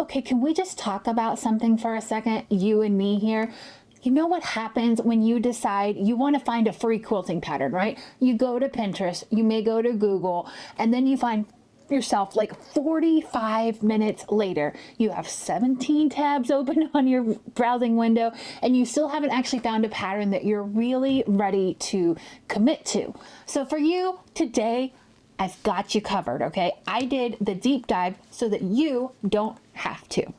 Okay, can we just talk about something for a second, you and me here? You know what happens when you decide you want to find a free quilting pattern, right? You go to Pinterest, you may go to Google, and then you find yourself like 45 minutes later, you have 17 tabs open on your browsing window, and you still haven't actually found a pattern that you're really ready to commit to. So for you today, I've got you covered, okay? I did the deep dive so that you don't have to.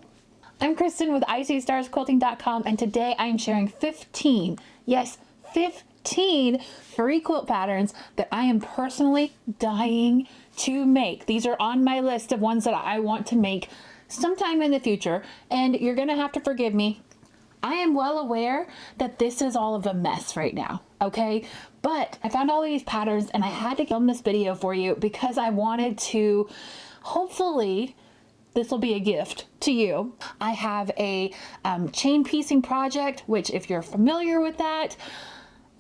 I'm Christen with ICStarsQuilting.com, and today I am sharing 15, yes, 15 free quilt patterns that I am personally dying to make. These are on my list of ones that I want to make sometime in the future, and you're gonna have to forgive me. I am well aware that this is all of a mess right now, okay? But I found all these patterns and I had to film this video for you because I wanted to, hopefully, this will be a gift to you. I have a chain piecing project, which if you're familiar with that,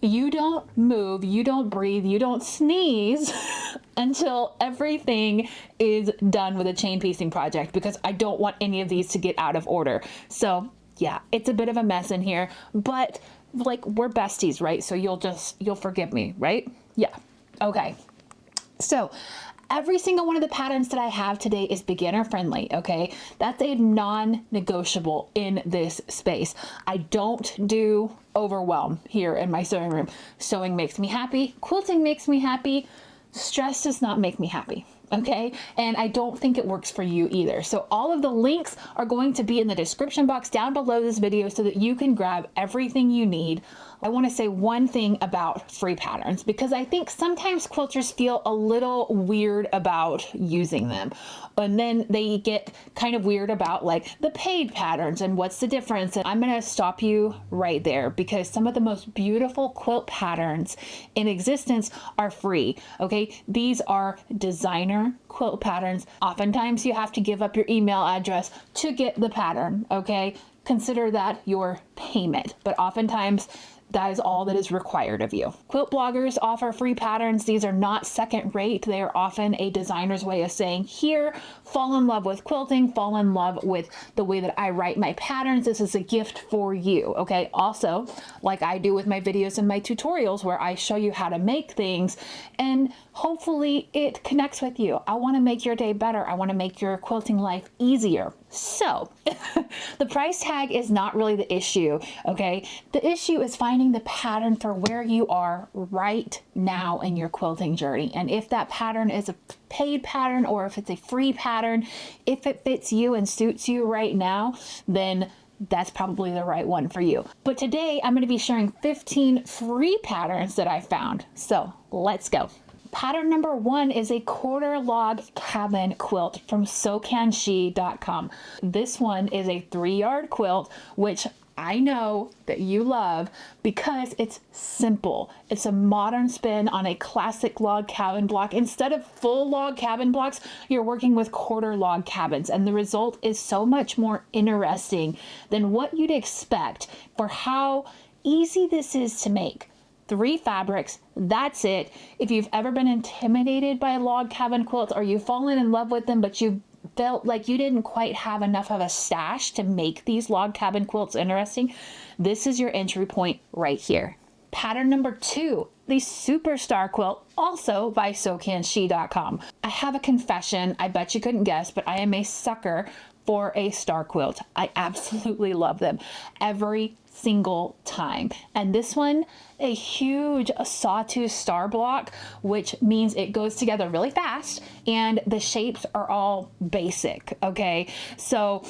you don't move, you don't breathe, you don't sneeze until everything is done with a chain piecing project, because I don't want any of these to get out of order. So yeah, it's a bit of a mess in here, but like, we're besties, right? So you'll forgive me, right? Yeah. Okay. So every single one of the patterns that I have today is beginner friendly, okay? That's a non-negotiable in this space. I don't do overwhelm here in my sewing room. Sewing makes me happy. Quilting makes me happy. Stress does not make me happy, okay? And I don't think it works for you either. So all of the links are going to be in the description box down below this video so that you can grab everything you need. I want to say one thing about free patterns, because I think sometimes quilters feel a little weird about using them. And then they get kind of weird about like the paid patterns and what's the difference. And I'm going to stop you right there, because some of the most beautiful quilt patterns in existence are free. Okay. These are designer quilt patterns. Oftentimes you have to give up your email address to get the pattern. Okay. Consider that your payment, but oftentimes that is all that is required of you. Quilt bloggers offer free patterns. These are not second rate. They are often a designer's way of saying, here, fall in love with quilting, fall in love with the way that I write my patterns. This is a gift for you, okay? Also, like I do with my videos and my tutorials where I show you how to make things, and hopefully it connects with you. I wanna make your day better. I wanna make your quilting life easier. So the price tag is not really the issue, okay? The issue is finding the pattern for where you are right now in your quilting journey. And if that pattern is a paid pattern or if it's a free pattern, if it fits you and suits you right now, then that's probably the right one for you. But today I'm going to be sharing 15 free patterns that I found. So let's go. Pattern number 1 is a quarter log cabin quilt from SewCanShe.com. This one is a 3-yard quilt, which I know that you love because it's simple. It's a modern spin on a classic log cabin block. Instead of full log cabin blocks, you're working with quarter log cabins, and the result is so much more interesting than what you'd expect for how easy this is to make. 3 fabrics, that's it. If you've ever been intimidated by log cabin quilts, or you've fallen in love with them, but you felt like you didn't quite have enough of a stash to make these log cabin quilts interesting, this is your entry point right here. Pattern number 2, the Superstar quilt, also by SewCanShe.com. I have a confession, I bet you couldn't guess, but I am a sucker for a star quilt. I absolutely love them every single time. And this one, a huge sawtooth star block, which means it goes together really fast and the shapes are all basic, okay? So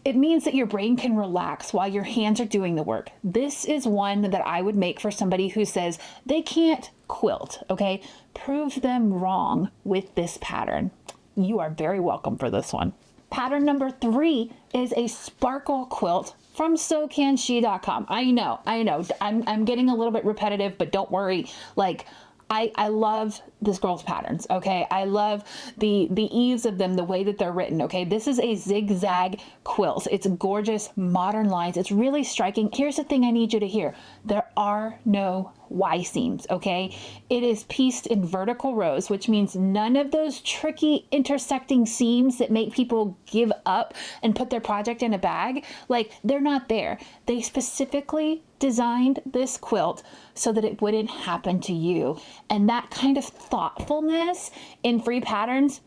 it means that your brain can relax while your hands are doing the work. This is one that I would make for somebody who says they can't quilt, okay? Prove them wrong with this pattern. You are very welcome for this one. Pattern number 3 is a sparkle quilt from SewCanShe.com. I know, I'm getting a little bit repetitive, but don't worry. Like, I love this girl's patterns, okay? I love the ease of them, the way that they're written, okay? This is a zigzag quilt. It's gorgeous, modern lines. It's really striking. Here's the thing I need you to hear. There are no Y seams, okay? It is pieced in vertical rows, which means none of those tricky intersecting seams that make people give up and put their project in a bag, like they're not there. They specifically designed this quilt so that it wouldn't happen to you. And that kind of thoughtfulness in free patterns,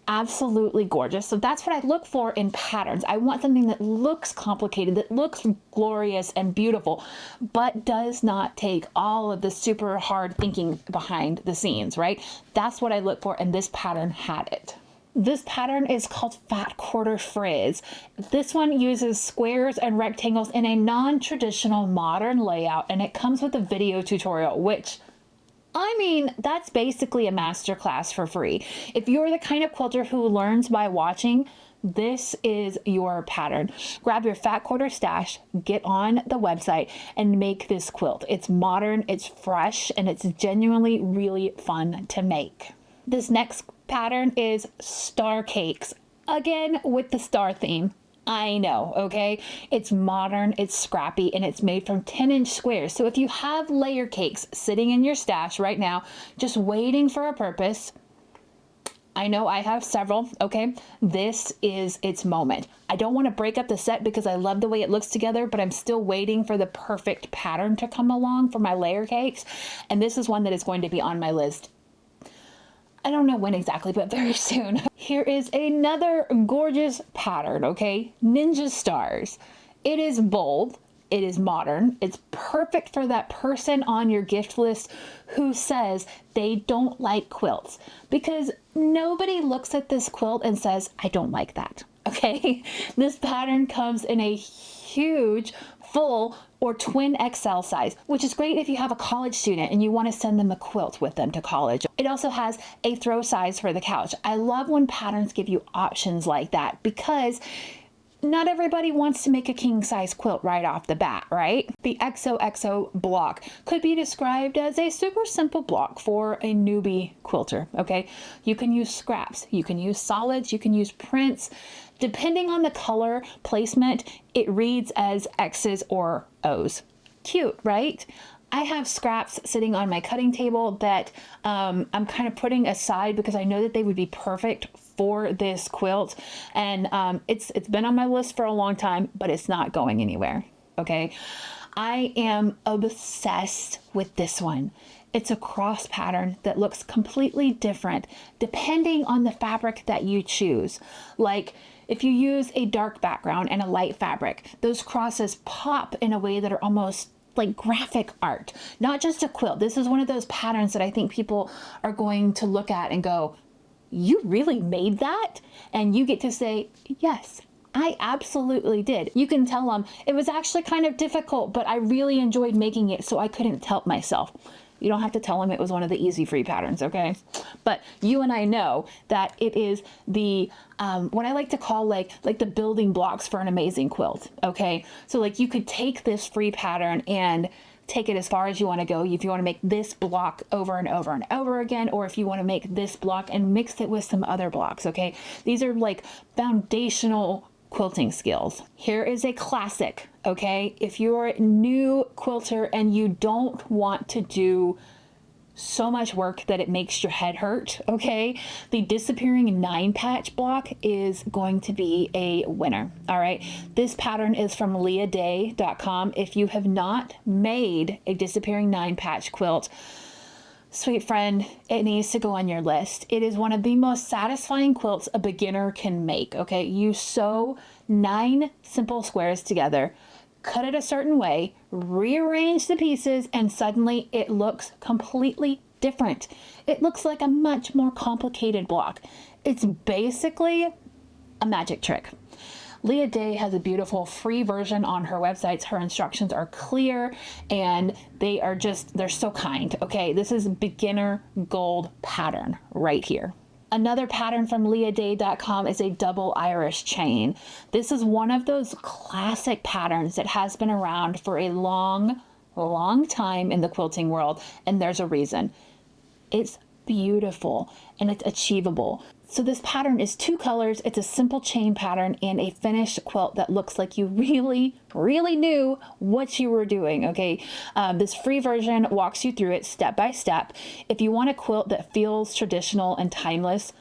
absolutely gorgeous. So that's what I look for in patterns. I want something that looks complicated, that looks glorious and beautiful, but does not take all of the super hard thinking behind the scenes, right? That's what I look for, and this pattern had it. This pattern is called Fat Quarter Frizz. This one uses squares and rectangles in a non-traditional modern layout, and it comes with a video tutorial, which, I mean, that's basically a masterclass for free. If you're the kind of quilter who learns by watching, this is your pattern. Grab your fat quarter stash, get on the website, and make this quilt. It's modern, it's fresh, and it's genuinely really fun to make. This next pattern is Star Cakes, again with the star theme. I know, okay? It's modern, it's scrappy, and it's made from 10-inch squares. So if you have layer cakes sitting in your stash right now, just waiting for a purpose, I know I have several, okay? This is its moment. I don't want to break up the set because I love the way it looks together, but I'm still waiting for the perfect pattern to come along for my layer cakes. And this is one that is going to be on my list. I don't know when exactly, but very soon. Here is another gorgeous pattern, okay? Ninja Stars. It is bold, it is modern, it's perfect for that person on your gift list who says they don't like quilts, because nobody looks at this quilt and says, I don't like that, okay? This pattern comes in a huge full or twin XL size, which is great if you have a college student and you want to send them a quilt with them to college. It also has a throw size for the couch. I love when patterns give you options like that, because not everybody wants to make a king size quilt right off the bat, right? The XOXO block could be described as a super simple block for a newbie quilter, okay? You can use scraps, you can use solids, you can use prints. Depending on the color placement, it reads as X's or O's. Cute, right? I have scraps sitting on my cutting table that I'm kind of putting aside because I know that they would be perfect for this quilt. And it's been on my list for a long time, but it's not going anywhere, okay? I am obsessed with this one. It's a cross pattern that looks completely different depending on the fabric that you choose. Like, if you use a dark background and a light fabric, those crosses pop in a way that are almost like graphic art, not just a quilt. This is one of those patterns that I think people are going to look at and go, you really made that? And you get to say, yes, I absolutely did. You can tell them it was actually kind of difficult, but I really enjoyed making it, so I couldn't help myself. You don't have to tell them it was one of the easy free patterns, okay? But you and I know that it is the, what I like to call like the building blocks for an amazing quilt, okay? So like you could take this free pattern and take it as far as you want to go. If you want to make this block over and over and over again, or if you want to make this block and mix it with some other blocks, okay? These are like foundational quilting skills. Here is a classic, okay? If you're a new quilter and you don't want to do so much work that it makes your head hurt, okay? The disappearing 9-patch block is going to be a winner, all right? This pattern is from leahday.com. If you have not made a disappearing 9-patch quilt, sweet friend, it needs to go on your list. It is one of the most satisfying quilts a beginner can make, okay? You sew 9 simple squares together, cut it a certain way, rearrange the pieces, and suddenly it looks completely different. It looks like a much more complicated block. It's basically a magic trick. Leah Day has a beautiful free version on her websites. Her instructions are clear and they're so kind, okay? This is beginner gold pattern right here. Another pattern from leahday.com is a double Irish chain. This is one of those classic patterns that has been around for a long time in the quilting world, and there's a reason. It's beautiful and it's achievable. So this pattern is 2 colors. It's a simple chain pattern and a finished quilt that looks like you really, really knew what you were doing, okay? This free version walks you through it step by step. If you want a quilt that feels traditional and timeless,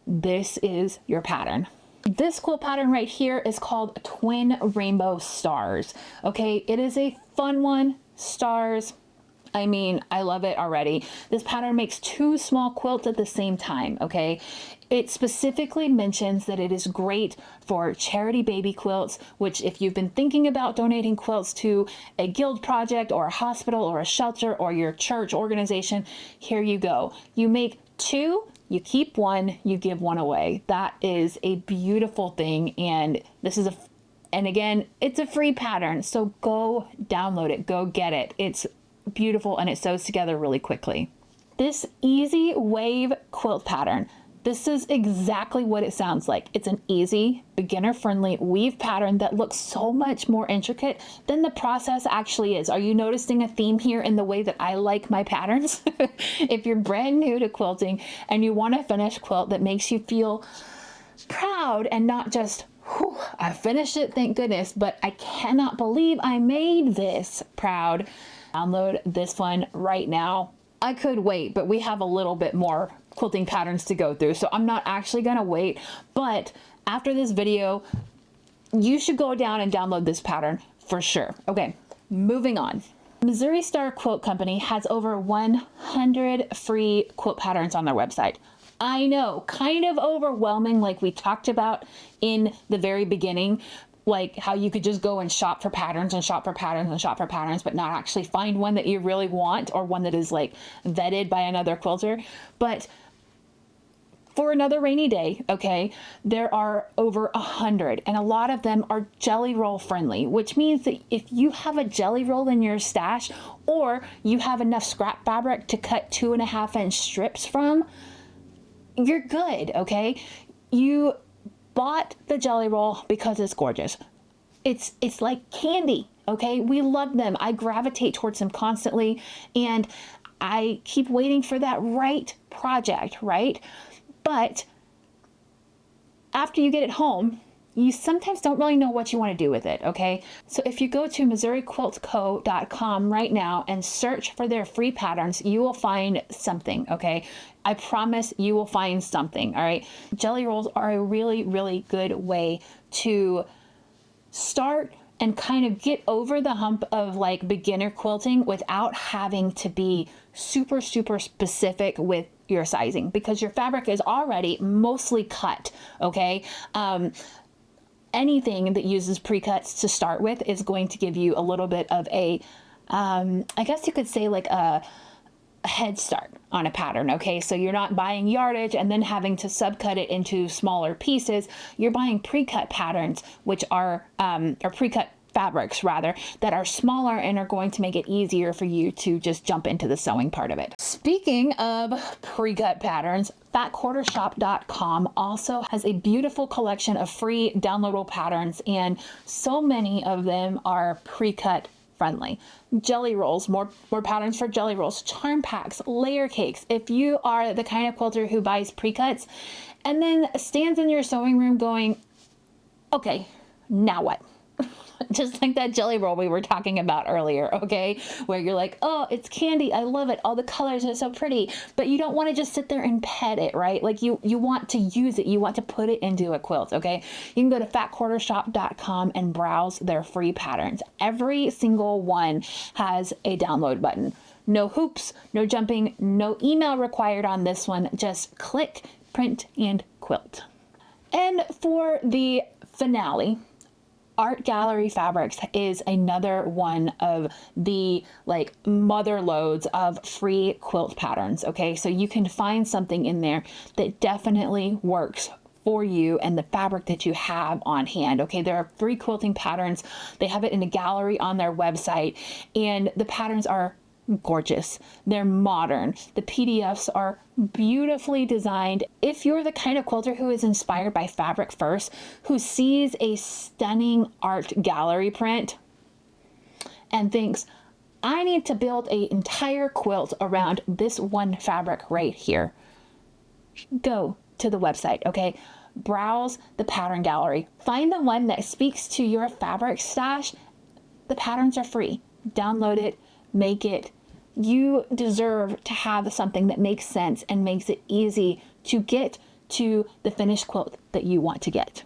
this is your pattern. This quilt pattern right here is called Twin Rainbow Stars, okay? It is a fun one, stars. I mean, I love it already. This pattern makes 2 small quilts at the same time, okay? It specifically mentions that it is great for charity baby quilts, which if you've been thinking about donating quilts to a guild project or a hospital or a shelter or your church organization, here you go. You make 2, you keep 1, you give 1 away. That is a beautiful thing. And this is and again, it's a free pattern. So go download it, go get it. It's beautiful and it sews together really quickly. This easy wave quilt pattern. This is exactly what it sounds like. It's an easy, beginner-friendly weave pattern that looks so much more intricate than the process actually is. Are you noticing a theme here in the way that I like my patterns? If you're brand new to quilting and you want a finished quilt that makes you feel proud and not just, whew, I finished it, thank goodness, but I cannot believe I made this proud, download this one right now. I could wait, but we have a little bit more quilting patterns to go through, so I'm not actually gonna wait. But after this video, you should go down and download this pattern for sure. Okay, moving on. Missouri Star Quilt Company has over 100 free quilt patterns on their website. I know, kind of overwhelming, like we talked about in the very beginning, like how you could just go and shop for patterns and shop for patterns and shop for patterns, but not actually find one that you really want or one that is like vetted by another quilter. But for another rainy day, okay, there are over 100, and a lot of them are jelly roll friendly, which means that if you have a jelly roll in your stash or you have enough scrap fabric to cut 2.5-inch strips from, you're good, okay? You bought the jelly roll because it's gorgeous. It's like candy, okay? We love them. I gravitate towards them constantly, and I keep waiting for that right project, right? But after you get it home, you sometimes don't really know what you want to do with it, okay? So if you go to MissouriQuiltCo.com right now and search for their free patterns, you will find something, okay? I promise you will find something, all right? Jelly rolls are a really, really good way to start and kind of get over the hump of like beginner quilting without having to be super, super specific with your sizing, because your fabric is already mostly cut, okay? Anything that uses pre-cuts to start with is going to give you a little bit of a, I guess you could say like a head start on a pattern, okay? So you're not buying yardage and then having to subcut it into smaller pieces. You're buying pre-cut patterns, which are, or pre-cut fabrics rather, that are smaller and are going to make it easier for you to just jump into the sewing part of it. Speaking of pre-cut patterns, FatQuarterShop.com also has a beautiful collection of free downloadable patterns, and so many of them are pre-cut friendly. Jelly rolls, more patterns for jelly rolls, charm packs, layer cakes. If you are the kind of quilter who buys pre-cuts and then stands in your sewing room going, okay, now what? Just like that jelly roll we were talking about earlier, okay? Where you're like, oh, it's candy, I love it, all the colors are so pretty, but you don't want to just sit there and pet it, right? Like you want to use it, you want to put it into a quilt, okay? You can go to FatQuarterShop.com and browse their free patterns. Every single one has a download button. No hoops, no jumping, no email required on this one. Just click, print, and quilt. And for the finale, Art Gallery Fabrics is another one of the like mother loads of free quilt patterns, okay? So you can find something in there that definitely works for you and the fabric that you have on hand, okay? There are free quilting patterns. They have it in a gallery on their website, and the patterns are gorgeous. They're modern. The PDFs are beautifully designed. If you're the kind of quilter who is inspired by fabric first, who sees a stunning art gallery print and thinks, I need to build an entire quilt around this one fabric right here, go to the website, okay? Browse the pattern gallery. Find the one that speaks to your fabric stash. The patterns are free. Download it, make it. You deserve to have something that makes sense and makes it easy to get to the finished quilt that you want to get.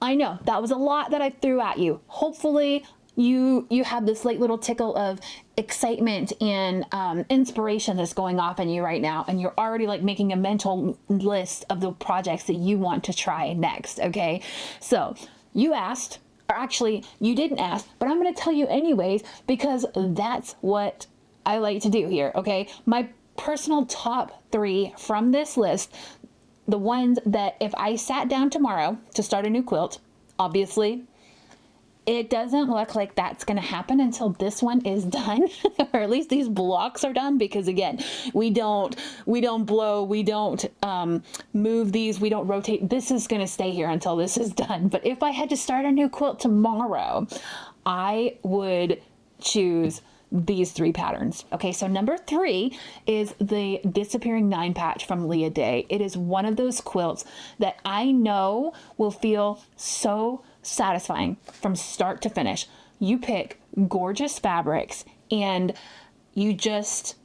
I know that was a lot that I threw at you. Hopefully you have this like little tickle of excitement and inspiration that's going off in you right now, and you're already like making a mental list of the projects that you want to try next. Okay, so you asked, or actually you didn't ask, but I'm going to tell you anyways, because that's what I like to do here. Okay, my personal top 3 from this list, the ones that if I sat down tomorrow to start a new quilt, obviously it doesn't look like that's going to happen until this one is done, or at least these blocks are done, because again, we don't blow, we don't move these, we don't rotate. This is going to stay here until this is done. But if I had to start a new quilt tomorrow, I would choose these 3 patterns. Okay, so number 3 is the Disappearing 9 patch from Leah Day. It is one of those quilts that I know will feel so satisfying from start to finish. You pick gorgeous fabrics and you just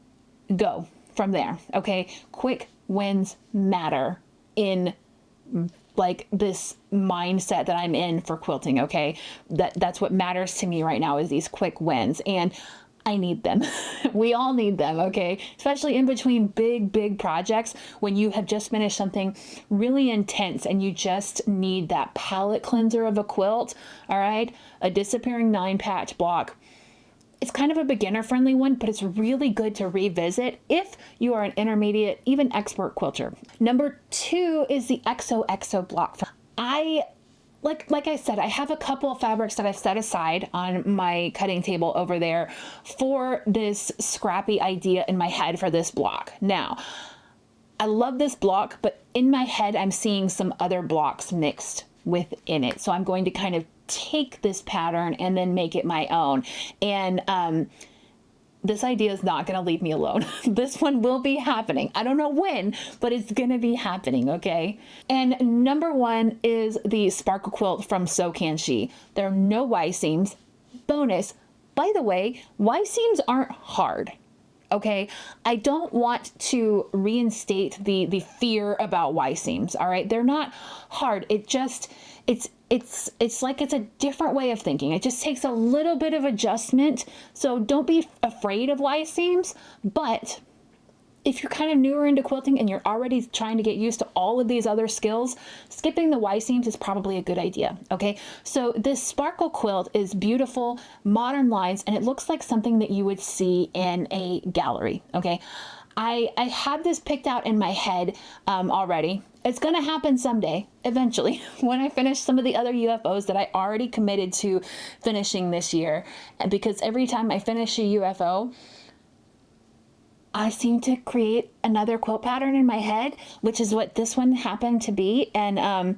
go from there. Okay, quick wins matter in like this mindset that I'm in for quilting. Okay, that's what matters to me right now, is these quick wins, and I need them. We all need them, okay? Especially in between big projects, when you have just finished something really intense and you just need that palette cleanser of a quilt, all right? A Disappearing 9 patch block. It's kind of a beginner friendly one, but it's really good to revisit if you are an intermediate, even expert quilter. Number 2 is the XOXO block. Like I said, I have a couple of fabrics that I've set aside on my cutting table over there for this scrappy idea in my head for this block. Now, I love this block, but in my head, I'm seeing some other blocks mixed within it. So I'm going to kind of take this pattern and then make it my own. And this idea is not going to leave me alone. This one will be happening. I don't know when, but it's going to be happening, okay? And number 1 is the Sparkle Quilt from So Can She. There are no Y seams. Bonus, by the way, Y seams aren't hard, okay? I don't want to reinstate the fear about Y seams, all right? They're not hard. It just, it's like it's a different way of thinking. It just takes a little bit of adjustment. So don't be afraid of Y seams, but if you're kind of newer into quilting and you're already trying to get used to all of these other skills, skipping the Y seams is probably a good idea, okay? So this Sparkle Quilt is beautiful, modern lines, and it looks like something that you would see in a gallery, okay? I had this picked out in my head already. It's going to happen someday, eventually, when I finish some of the other UFOs that I already committed to finishing this year. Because every time I finish a UFO, I seem to create another quilt pattern in my head, which is what this one happened to be. And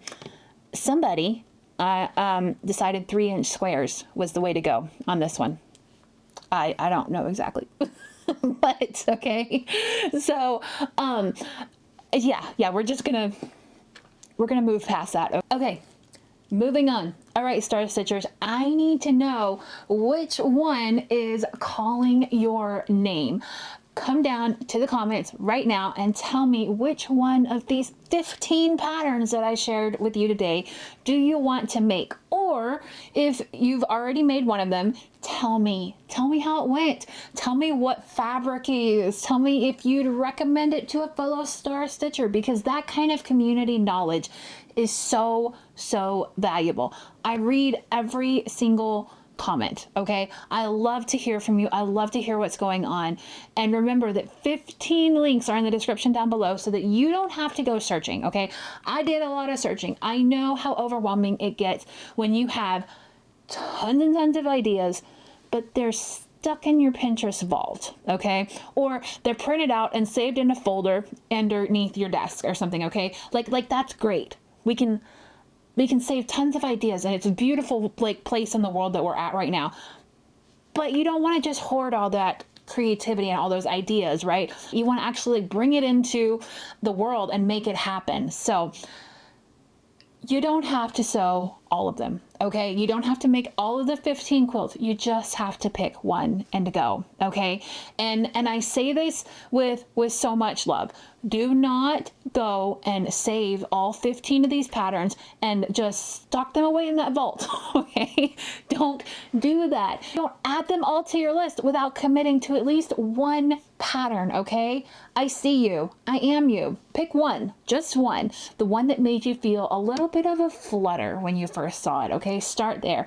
somebody decided 3-inch squares was the way to go on this one. I don't know exactly. But okay, so yeah, we're gonna move past that. Okay, moving on. All right, Star Stitchers, I need to know which one is calling your name. Come down to the comments right now and tell me which one of these 15 patterns that I shared with you today do you want to make? Or if you've already made one of them, tell me how it went. Tell me what fabric you used. Tell me if you'd recommend it to a fellow Star Stitcher, because that kind of community knowledge is so valuable. I read every single comment, okay? I love to hear from you. I love to hear what's going on. And remember that 15 links are in the description down below so that you don't have to go searching, okay? I did a lot of searching. I know how overwhelming it gets when you have tons and tons of ideas, but they're stuck in your Pinterest vault, okay? Or they're printed out and saved in a folder underneath your desk or something, okay? Like that's great. We can save tons of ideas, and it's a beautiful place in the world that we're at right now. But you don't want to just hoard all that creativity and all those ideas, right? You want to actually bring it into the world and make it happen. So you don't have to sew all of them, okay? You don't have to make all of the 15 quilts. You just have to pick one and go, okay? And I say this with so much love. Do not go and save all 15 of these patterns and just stock them away in that vault, okay? Don't do that. Don't add them all to your list without committing to at least one pattern, okay? I see you. I am you. Pick one, just one. The one that made you feel a little bit of a flutter when you first saw it, okay? Start there.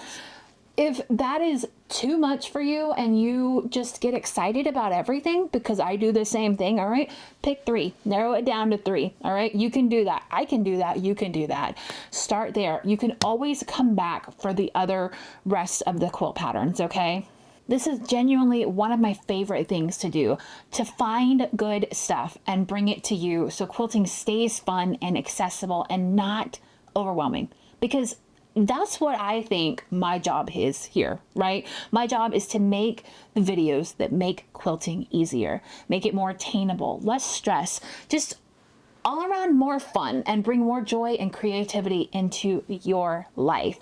If that is too much for you and you just get excited about everything, because I do the same thing, all right? Pick 3, narrow it down to 3, all right? You can do that. I can do that. You can do that. Start there. You can always come back for the other rest of the quilt patterns, okay? This is genuinely one of my favorite things to do, to find good stuff and bring it to you so quilting stays fun and accessible and not overwhelming, because that's what I think my job is here, right? My job is to make the videos that make quilting easier, make it more attainable, less stress, just all around more fun, and bring more joy and creativity into your life.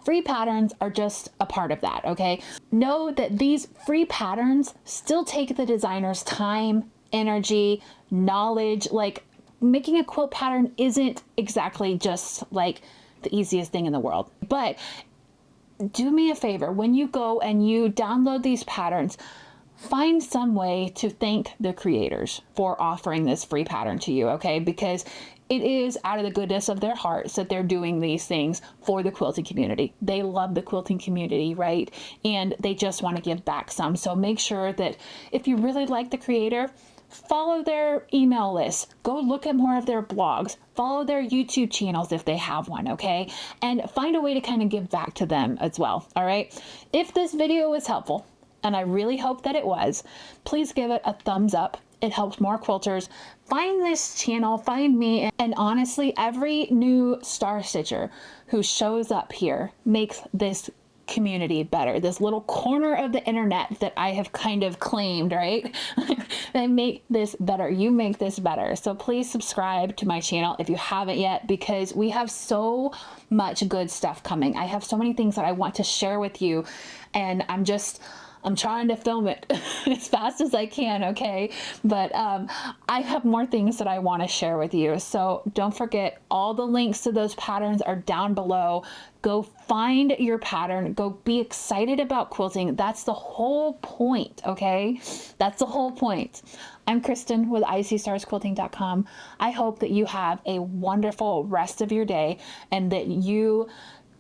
Free patterns are just a part of that, okay? Know that these free patterns still take the designer's time, energy, knowledge. Like, making a quilt pattern isn't exactly just like the easiest thing in the world. But do me a favor, when you go and you download these patterns, find some way to thank the creators for offering this free pattern to you, okay? Because it is out of the goodness of their hearts that they're doing these things for the quilting community. They love the quilting community, right? And they just want to give back some. So make sure that if you really like the creator, follow their email list, go look at more of their blogs, follow their YouTube channels if they have one, okay? And find a way to kind of give back to them as well, all right? If this video was helpful, and I really hope that it was, please give it a thumbs up. It helps more quilters find this channel, find me, and honestly, every new star stitcher who shows up here makes this community better. This little corner of the internet that I have kind of claimed, right? They make this better. You make this better. So please subscribe to my channel if you haven't yet, because we have so much good stuff coming. I have so many things that I want to share with you, and I'm trying to film it as fast as I can, okay? But I have more things that I want to share with you. So don't forget, all the links to those patterns are down below. Go find your pattern. Go be excited about quilting. That's the whole point, okay? That's the whole point. I'm Christen with ICStarsQuilting.com. I hope that you have a wonderful rest of your day, and that you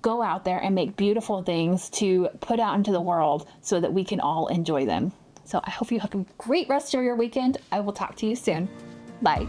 go out there and make beautiful things to put out into the world so that we can all enjoy them. So I hope you have a great rest of your weekend. I will talk to you soon. Bye.